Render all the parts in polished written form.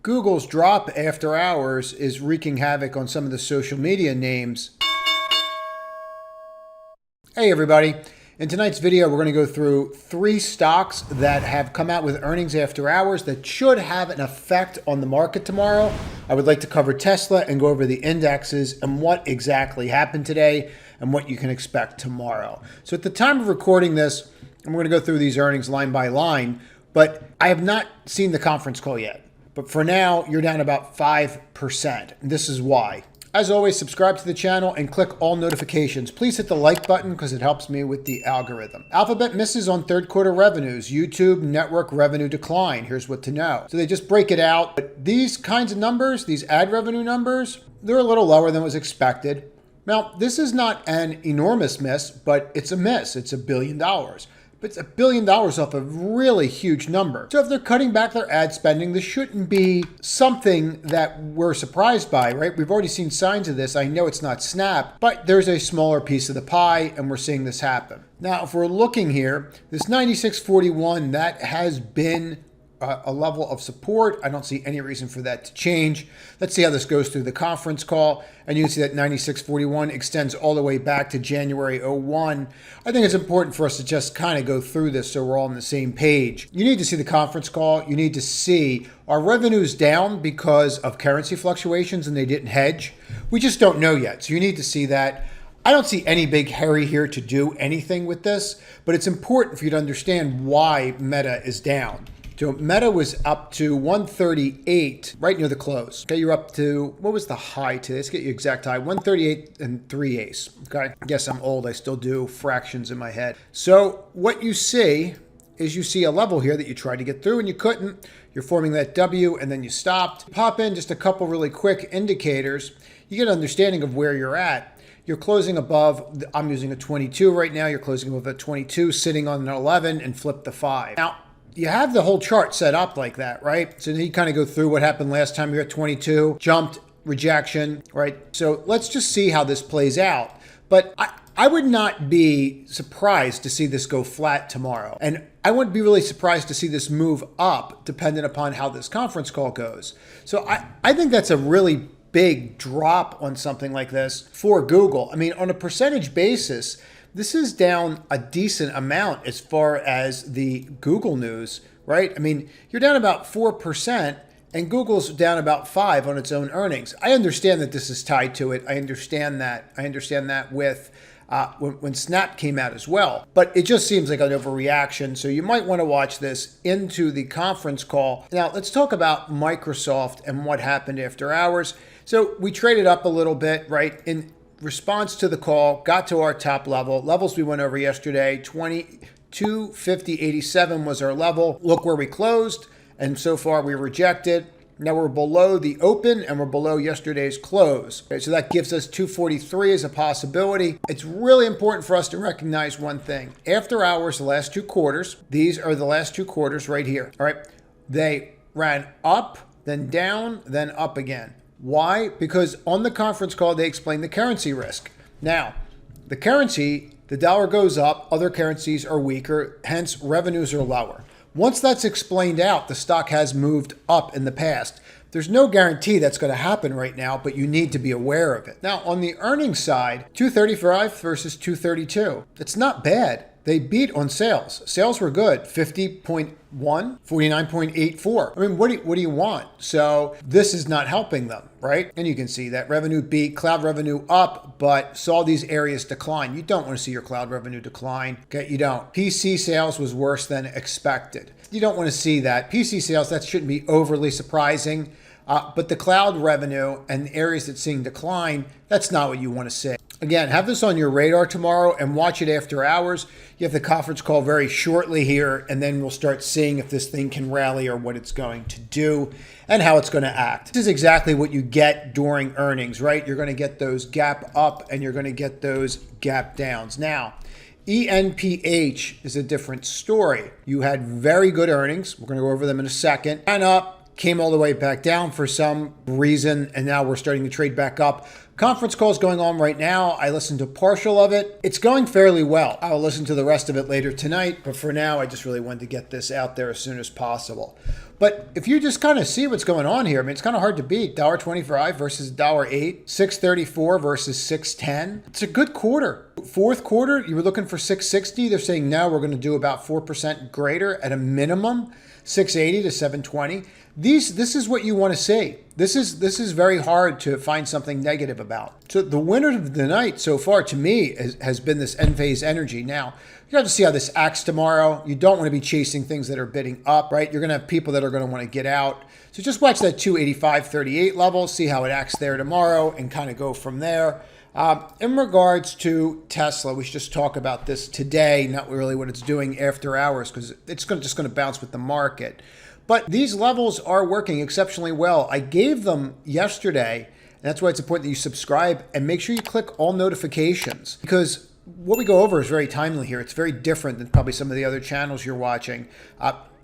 Google's drop after hours is wreaking havoc on some of the social media names. Hey everybody, in tonight's video we're going to go through 3 stocks that have come out with earnings after hours that should have an effect on the market tomorrow. I would like to cover Tesla and go over the indexes and what exactly happened today and what you can expect tomorrow. So at the time of recording this, I'm going to go through these earnings line by line, but I have not seen the conference call yet. But for now, you're down about 5%. And this is why. As always, subscribe to the channel and click all notifications. Please hit the like button because it helps me with the algorithm. Alphabet misses on third quarter revenues. YouTube network revenue decline. Here's what to know. So they just break it out. But these kinds of numbers, these ad revenue numbers, they're a little lower than was expected. Now, this is not an enormous miss, but it's a miss. It's $1 billion. But it's $1 billion off a really huge number. So if they're cutting back their ad spending, this shouldn't be something that we're surprised by, right? We've already seen signs of this. I know it's not Snap, but there's a smaller piece of the pie, and we're seeing this happen. Now, if we're looking here, this 96.41, that has been a level of support. I don't see any reason for that to change. Let's see how this goes through the conference call. And you can see that 96.41 extends all the way back to January 01. I think it's important for us to just kind of go through this so we're all on the same page. You need to see the conference call. You need to see, are revenues down because of currency fluctuations and they didn't hedge? We just don't know yet. So you need to see that. I don't see any big hurry here to do anything with this, but it's important for you to understand why Meta is down. So Meta was up to 138 right near the close. Okay, you're up to, what was the high today? Let's get you exact high, 138 and 3/8. Okay, I guess I'm old. I still do fractions in my head. So what you see is you see a level here that you tried to get through and you couldn't. You're forming that W and then you stopped. Pop in just a couple really quick indicators. You get an understanding of where you're at. You're closing above, I'm using a 22 right now. You're closing above a 22, sitting on an 11 and flip the 5. Now, you have the whole chart set up like that, right? So then you kind of go through what happened last time. You're at 22, jumped, rejection, right? So let's just see how this plays out. But I would not be surprised to see this go flat tomorrow. And I wouldn't be really surprised to see this move up dependent upon how this conference call goes. So I think that's a really big drop on something like this for Google. I mean, on a percentage basis, this is down a decent amount as far as the Google news, right? I mean, you're down about 4% and Google's down about 5% on its own earnings. I understand that this is tied to it. I understand that. I understand that with when Snap came out as well. But it just seems like an overreaction. So you might want to watch this into the conference call. Now, let's talk about Microsoft and what happened after hours. So we traded up a little bit, right? In response to the call, got to our top level. Levels we went over yesterday, 2250.87 was our level. Look where we closed, and so far we rejected. Now we're below the open and we're below yesterday's close. Okay, so that gives us 243 as a possibility. It's really important for us to recognize one thing. After hours, the last 2 quarters, these are the last 2 quarters right here. All right, they ran up, then down, then up again. Why? Because on the conference call, they explained the currency risk. Now, the currency, the dollar goes up, other currencies are weaker, hence revenues are lower. Once that's explained out, the stock has moved up in the past. There's no guarantee that's going to happen right now, but you need to be aware of it. Now, on the earnings side, 235 versus 232. It's not bad. They beat on sales. Sales were good, 50.1, 49.84. I mean, what do you want? So this is not helping them, right? And you can see that revenue beat, cloud revenue up, but saw these areas decline. You don't want to see your cloud revenue decline. Okay, you don't. PC sales was worse than expected. You don't want to see that. PC sales, that shouldn't be overly surprising. But the cloud revenue and the areas that's seeing decline, that's not what you want to see. Again, have this on your radar tomorrow and watch it after hours. You have the conference call very shortly here, and then we'll start seeing if this thing can rally or what it's going to do and how it's going to act. This is exactly what you get during earnings, right? You're going to get those gap up and you're going to get those gap downs. Now, ENPH is a different story. You had very good earnings. We're going to go over them in a second. And up, came all the way back down for some reason, and now we're starting to trade back up. Conference calls going on right now. I listened to partial of it. It's going fairly well. I'll listen to the rest of it later tonight, but for now, I just really wanted to get this out there as soon as possible. But if you just kind of see what's going on here, I mean, it's kind of hard to beat. $1.25 versus $1.08, $6.34 versus $6.10. It's a good quarter. Fourth quarter, you were looking for $6.60. They're saying now we're going to do about 4% greater at a minimum, $6.80 to $7.20. This is what you want to see. This is very hard to find something negative about. So the winner of the night so far to me has been this Enphase Energy. Now, you have to see how this acts tomorrow. You don't want to be chasing things that are bidding up, right? You're going to have people that are going to want to get out. So just watch that 285.38 level, see how it acts there tomorrow, and kind of go from there. In regards to Tesla, we should just talk about this today, not really what it's doing after hours, because it's just going to bounce with the market. But these levels are working exceptionally well. I gave them yesterday, and that's why it's important that you subscribe and make sure you click all notifications, because what we go over is very timely here. It's very different than probably some of the other channels you're watching.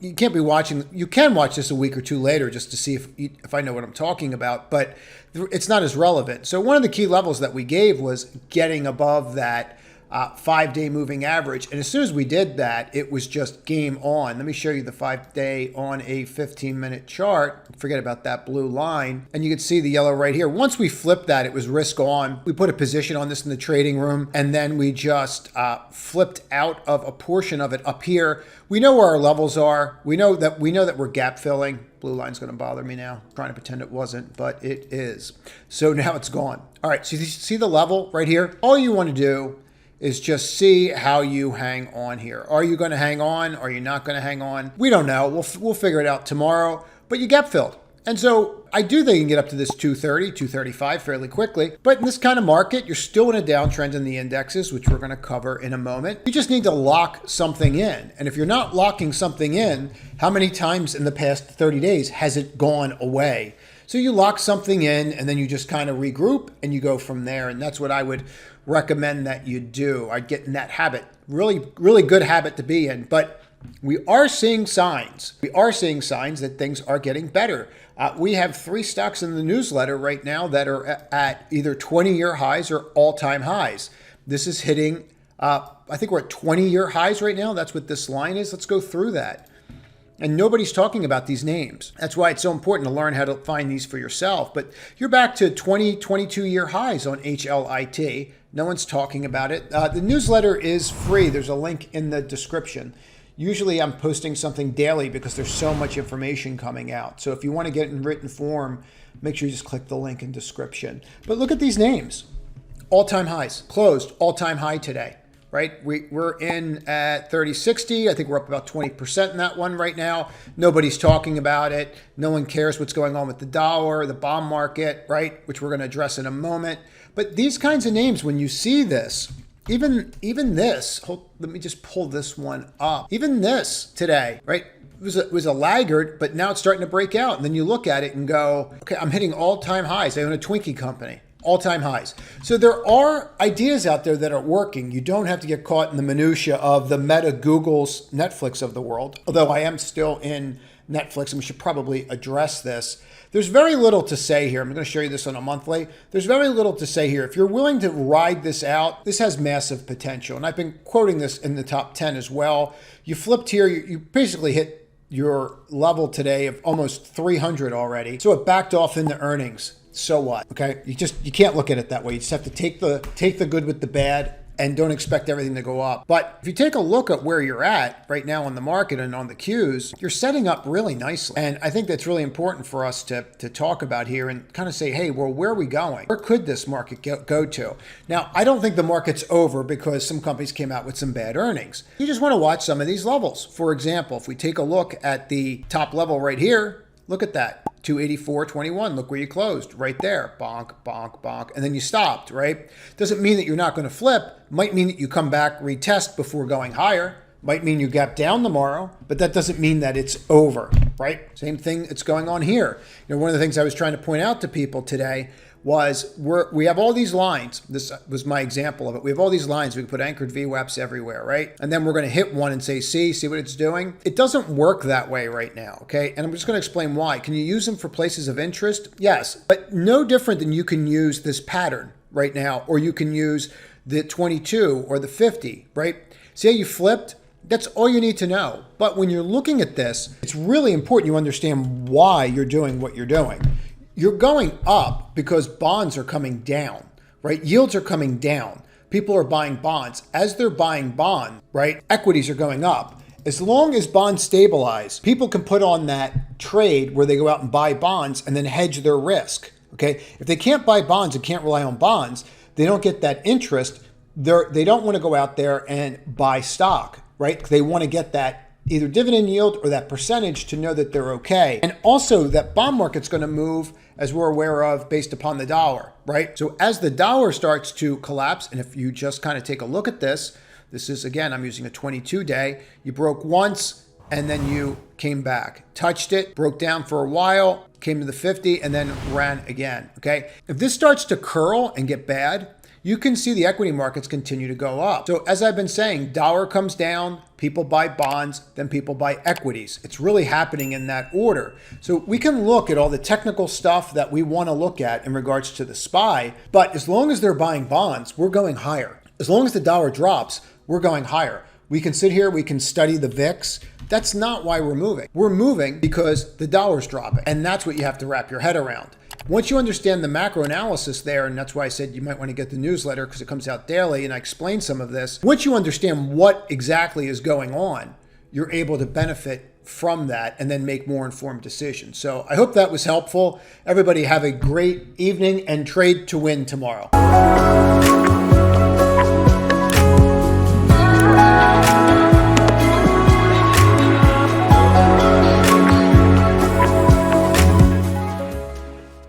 You can't be watching, you can watch this a week or two later just to see if I know what I'm talking about, but it's not as relevant. So one of the key levels that we gave was getting above that 5-day moving average. And as soon as we did that, it was just game on. Let me show you the 5-day on a 15-minute chart. Forget about that blue line. And you can see the yellow right here. Once we flipped that, it was risk on. We put a position on this in the trading room, and then we just flipped out of a portion of it up here. We know where our levels are. We know that we're gap filling. Blue line's going to bother me now. I'm trying to pretend it wasn't, but it is. So now it's gone. All right, so you see the level right here? All you want to do is just see how you hang on here. Are you going to hang on? Are you not going to hang on? We don't know. We'll figure it out tomorrow, but you gap filled. And so I do think you can get up to this 230, 235 fairly quickly. But in this kind of market, you're still in a downtrend in the indexes, which we're going to cover in a moment. You just need to lock something in. And if you're not locking something in, how many times in the past 30 days has it gone away? So you lock something in and then you just kind of regroup and you go from there. And that's what I would recommend that you do. I'd get in that habit. Really, really good habit to be in. But we are seeing signs. We are seeing signs that things are getting better. We have 3 stocks in the newsletter right now that are at either 20-year highs or all-time highs. This is hitting, I think we're at 20-year highs right now. That's what this line is. Let's go through that. And nobody's talking about these names. That's why it's so important to learn how to find these for yourself. But you're back to 20, 22-year highs on HLIT. No one's talking about it. The newsletter is free. There's a link in the description. Usually I'm posting something daily because there's so much information coming out. So if you want to get in written form, make sure you just click the link in description. But look at these names. All-time highs. Closed. All-time high today. Right? We're in at 3060. I think we're up about 20% in that one right now. Nobody's talking about it. No one cares what's going on with the dollar, the bond market, right? Which we're going to address in a moment. But these kinds of names, when you see this, even this, let me just pull this one up. Even this today, right? It was a laggard, but now it's starting to break out. And then you look at it and go, okay, I'm hitting all-time highs. I own a Twinkie company. All-time highs. So there are ideas out there that are working. You don't have to get caught in the minutia of the Meta, Google's, Netflix of the world. Although I am still in Netflix, and we should probably address this. There's very little to say here. I'm going to show you this on a monthly. There's very little to say here. If you're willing to ride this out, this has massive potential. And I've been quoting this in the top 10 as well. You flipped here, you basically hit your level today of almost 300 already. So it backed off into earnings. So what? Okay, you can't look at it that way. You just have to take the good with the bad and don't expect everything to go up. But if you take a look at where you're at right now on the market and on the Qs, you're setting up really nicely. And I think that's really important for us to talk about here and kind of say, hey, well, where are we going? Where could this market go to? Now, I don't think the market's over because some companies came out with some bad earnings. You just want to watch some of these levels. For example, if we take a look at the top level right here, look at that. 284.21. Look where you closed right there. Bonk, bonk, bonk. And then you stopped, right? Doesn't mean that you're not going to flip. Might mean that you come back, retest before going higher. Might mean you gap down tomorrow, but that doesn't mean that it's over, right? Same thing that's going on here. You know, one of the things I was trying to point out to people today was we have all these lines. This was my example of it. We have all these lines. We can put anchored VWAPs everywhere, right? And then we're going to hit one and say, see what it's doing? It doesn't work that way right now, okay? And I'm just going to explain why. Can you use them for places of interest? Yes, but no different than you can use this pattern right now, or you can use the 22 or the 50, right? See how you flipped? That's all you need to know. But when you're looking at this, it's really important you understand why you're doing what you're doing. You're going up because bonds are coming down, right? Yields are coming down. People are buying bonds. As they're buying bonds, right, equities are going up. As long as bonds stabilize, people can put on that trade where they go out and buy bonds and then hedge their risk, okay? If they can't buy bonds and can't rely on bonds, they don't get that interest. They don't want to go out there and buy stock, right? They want to get that either dividend yield or that percentage to know that they're okay. And also that bond market's going to move, as we're aware of, based upon the dollar, right? So as the dollar starts to collapse, and if you just kind of take a look at this is, again, I'm using a 22-day, you broke once and then you came back, touched it, broke down for a while, came to the 50 and then ran again, okay? If this starts to curl and get bad, you can see the equity markets continue to go up. So as I've been saying, dollar comes down, people buy bonds, then people buy equities. It's really happening in that order. So we can look at all the technical stuff that we want to look at in regards to the SPY, but as long as they're buying bonds, we're going higher. As long as the dollar drops, we're going higher. We can sit here, we can study the VIX. That's not why we're moving. We're moving because the dollar's dropping, and that's what you have to wrap your head around. Once you understand the macro analysis there, and that's why I said you might want to get the newsletter because it comes out daily and I explain some of this. Once you understand what exactly is going on, you're able to benefit from that and then make more informed decisions. So I hope that was helpful. Everybody have a great evening and trade to win tomorrow.